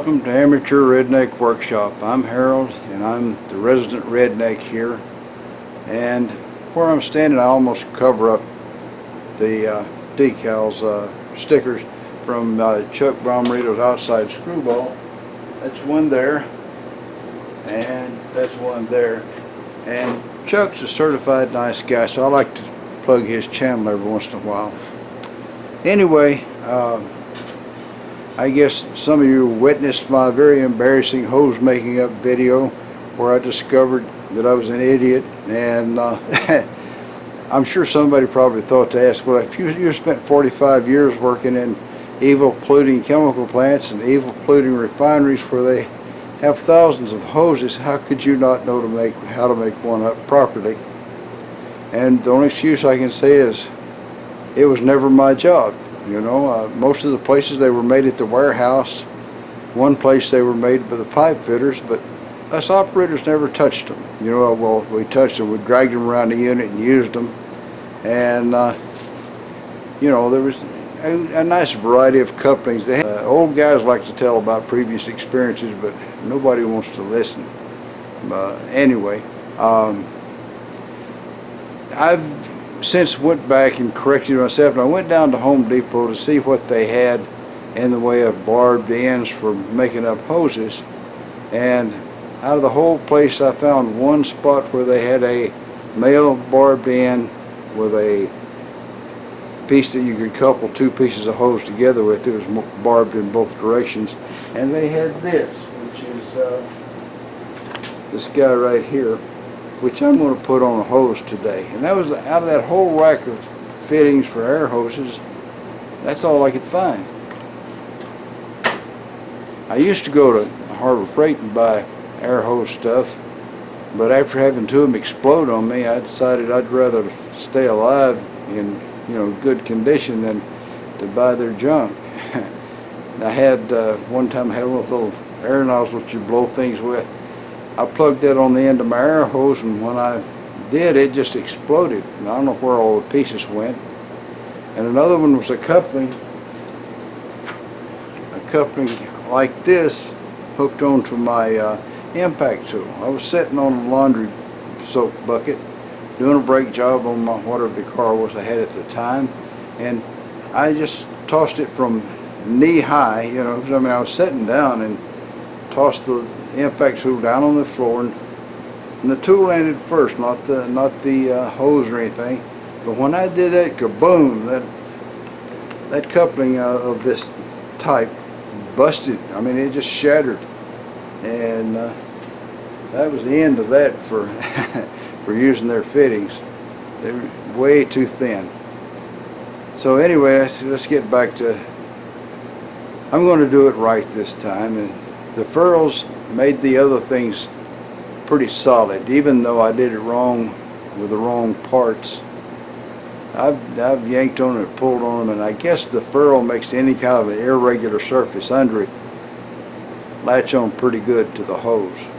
Welcome to Amateur Redneck Workshop. I'm Harold and I'm the resident redneck here, and where I'm standing I almost cover up the decals, stickers from Chuck Bomarito's Outside Screwball. That's one there and that's one there, and Chuck's a certified nice guy, so I like to plug his channel every once in a while. Anyway, I guess some of you witnessed my very embarrassing hose making up video where I discovered that I was an idiot, and I'm sure somebody probably thought to ask, well, if you spent 45 years working in evil polluting chemical plants and evil polluting refineries where they have thousands of hoses, how could you not know how to make one up properly? And the only excuse I can say is it was never my job. You know, most of the places they were made at the warehouse. One place they were made by the pipe fitters, but us operators never touched them. You know, well, we touched them, we dragged them around the unit and used them. And, you know, there was a nice variety of couplings. Old guys like to tell about previous experiences, but nobody wants to listen. Anyway, I've since went back and corrected myself, and I went down to Home Depot to see what they had in the way of barbed ends for making up hoses, and out of the whole place I found one spot where they had a male barbed end with a piece that you could couple two pieces of hose together with. It was barbed in both directions, and they had this, which is this guy right here, which I'm going to put on a hose today. And that was out of that whole rack of fittings for air hoses. That's all I could find. I used to go to Harbor Freight and buy air hose stuff, but after having two of them explode on me, I decided I'd rather stay alive in, you know, good condition than to buy their junk. I had one time I had one of those little air nozzles you blow things with. I plugged that on the end of my air hose, and when I did, it just exploded. And I don't know where all the pieces went. And another one was a coupling like this, hooked onto my impact tool. I was sitting on a laundry soap bucket doing a brake job on my whatever the car was I had at the time, and I just tossed it from knee high, you know, 'cause I mean I was sitting down, and tossed the impact tool down on the floor, and the tool landed first, not the hose or anything. But when I did that, kaboom! That coupling of this type busted. I mean, it just shattered, and that was the end of that for for using their fittings. They were way too thin. So anyway, let's get back to. I'm going to do it right this time, and the furrows made the other things pretty solid, even though I did it wrong with the wrong parts. I've yanked on it, pulled on them, and I guess the furrow makes any kind of an irregular surface under it latch on pretty good to the hose.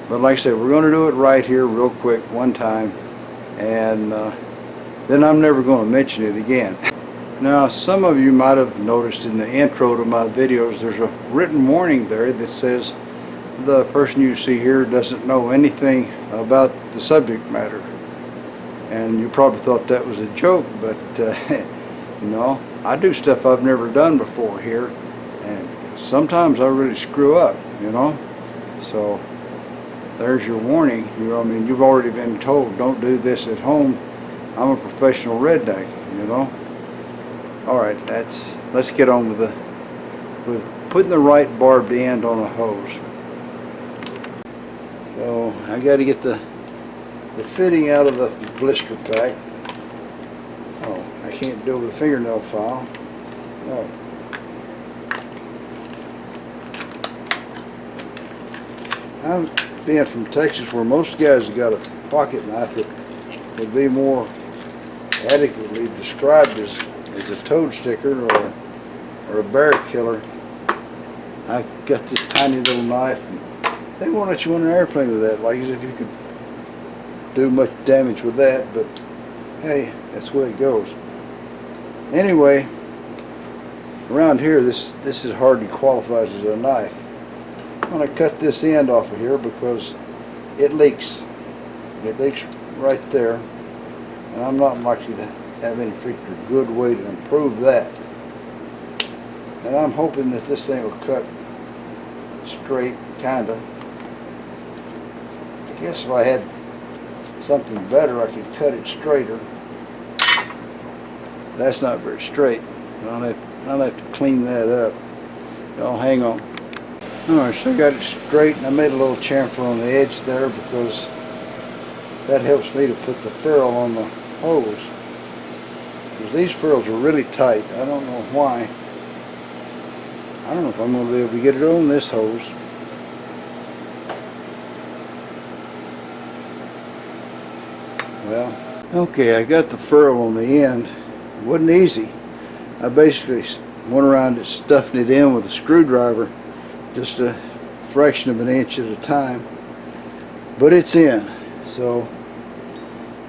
But like I said, we're going to do it right here real quick one time, and then I'm never going to mention it again. Now, some of you might have noticed in the intro to my videos there's a written warning there that says the person you see here doesn't know anything about the subject matter. And you probably thought that was a joke, but no, I do stuff I've never done before here, and sometimes I really screw up, you know. So there's your warning. I mean, you've already been told don't do this at home. I'm a professional redneck, you know. All right, let's get on with putting the right barbed end on a hose. So I got to get the fitting out of the blister pack. Oh, I can't do it with a fingernail file. No. I'm being from Texas, where most guys have got a pocket knife that would be more adequately described as a toad sticker or a bear killer. I got this tiny little knife, and they won't let you on an airplane with that, like as if you could do much damage with that, but hey, that's the way it goes. Anyway, around here, this is hardly qualifies as a knife. I'm going to cut this end off of here because it leaks. It leaks right there, and I'm not likely to have any particular good way to improve that. And I'm hoping that this thing will cut straight, kinda. I guess if I had something better, I could cut it straighter. That's not very straight. I'll have to clean that up. Y'all hang on. Alright, so I got it straight, and I made a little chamfer on the edge there because that helps me to put the ferrule on the hose. Because these ferrules are really tight. I don't know why. I don't know if I'm going to be able to get it on this hose. Well, okay, I got the ferrule on the end. It wasn't easy. I basically went around it, stuffing it in with a screwdriver, just a fraction of an inch at a time. But it's in. So,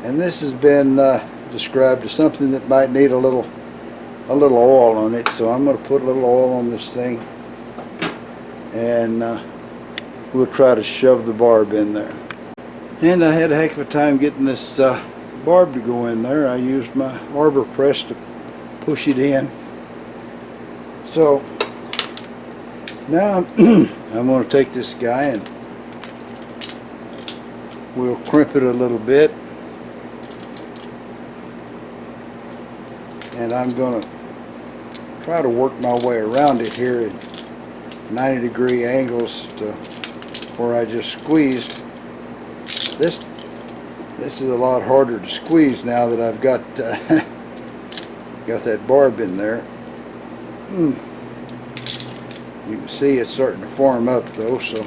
and this has been described as something that might need a little oil on it. So I'm going to put a little oil on this thing, and we'll try to shove the barb in there. And I had a heck of a time getting this barb to go in there. I used my arbor press to push it in. So now I'm going to take this guy and we'll crimp it a little bit, and I'm going to try to work my way around it here at 90-degree angles to where I just squeezed. This is a lot harder to squeeze now that I've got got that barb in there. You can see it's starting to form up though, so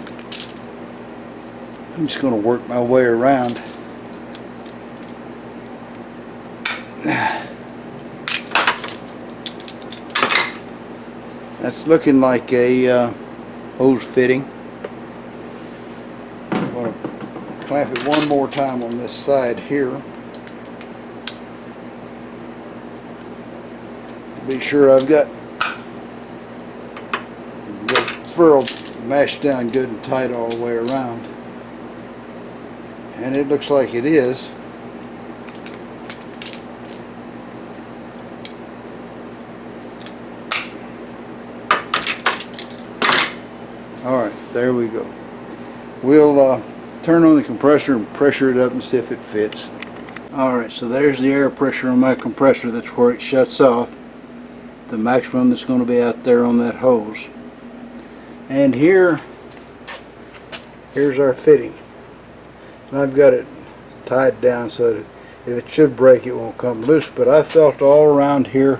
I'm just going to work my way around. That's looking like a hose fitting. I'm going to clamp it one more time on this side here to be sure I've got the ferrule mashed down good and tight all the way around. And it looks like it is. Alright, there we go. We'll turn on the compressor and pressure it up and see if it fits. Alright, so there's the air pressure on my compressor. That's where it shuts off. The maximum that's going to be out there on that hose. And here's our fitting. And I've got it tied down so that if it should break, it won't come loose. But I felt all around here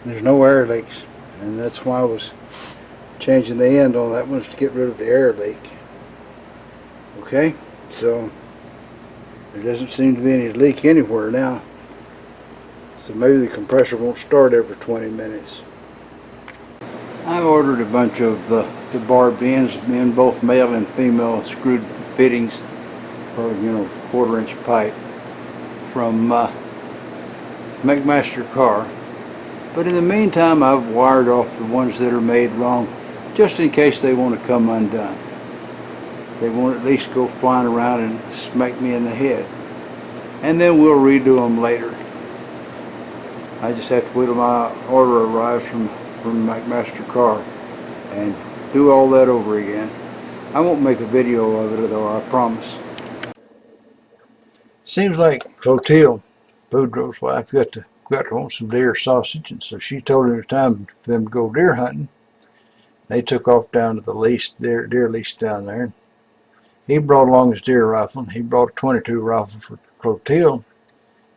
there's no air leaks, and that's why I was changing the end on that one, to get rid of the air leak. Okay, so there doesn't seem to be any leak anywhere now, so maybe the compressor won't start every 20 minutes. I ordered a bunch of the barb ends in both male and female screwed fittings for 1/4-inch pipe from McMaster Carr. But in the meantime, I've wired off the ones that are made wrong, just in case they want to come undone. They won't at least go flying around and smack me in the head. And then we'll redo them later. I just have to wait till my order arrives from McMaster Carr and do all that over again. I won't make a video of it though, I promise. Seems like Clotilde, Boudreaux's wife, got to want some deer sausage, and so she told him it was time for them to go deer hunting. They took off down to the deer lease down there. He brought along his deer rifle, and he brought a .22 rifle for Clotilde.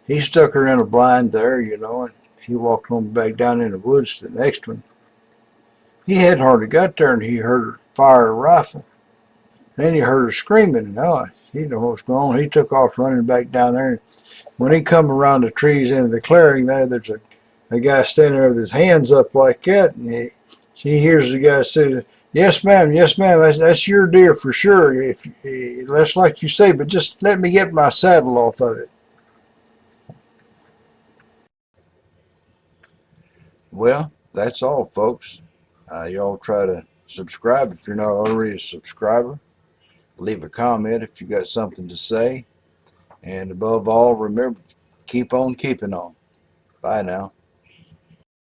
He stuck her in a blind there, and he walked on back down in the woods to the next one. He hadn't hardly got there, and he heard her fire a rifle. Then he heard her screaming, and he didn't know what was going on. He took off running back down there. When he come around the trees into the clearing there's a guy standing there with his hands up like that, and he hears the guy say, yes ma'am, that's your deer for sure, if that's like you say, but just let me get my saddle off of it. Well, that's all, folks. Y'all try to subscribe if you're not already a subscriber. Leave a comment if you got something to say. And above all, remember, keep on keeping on. Bye now.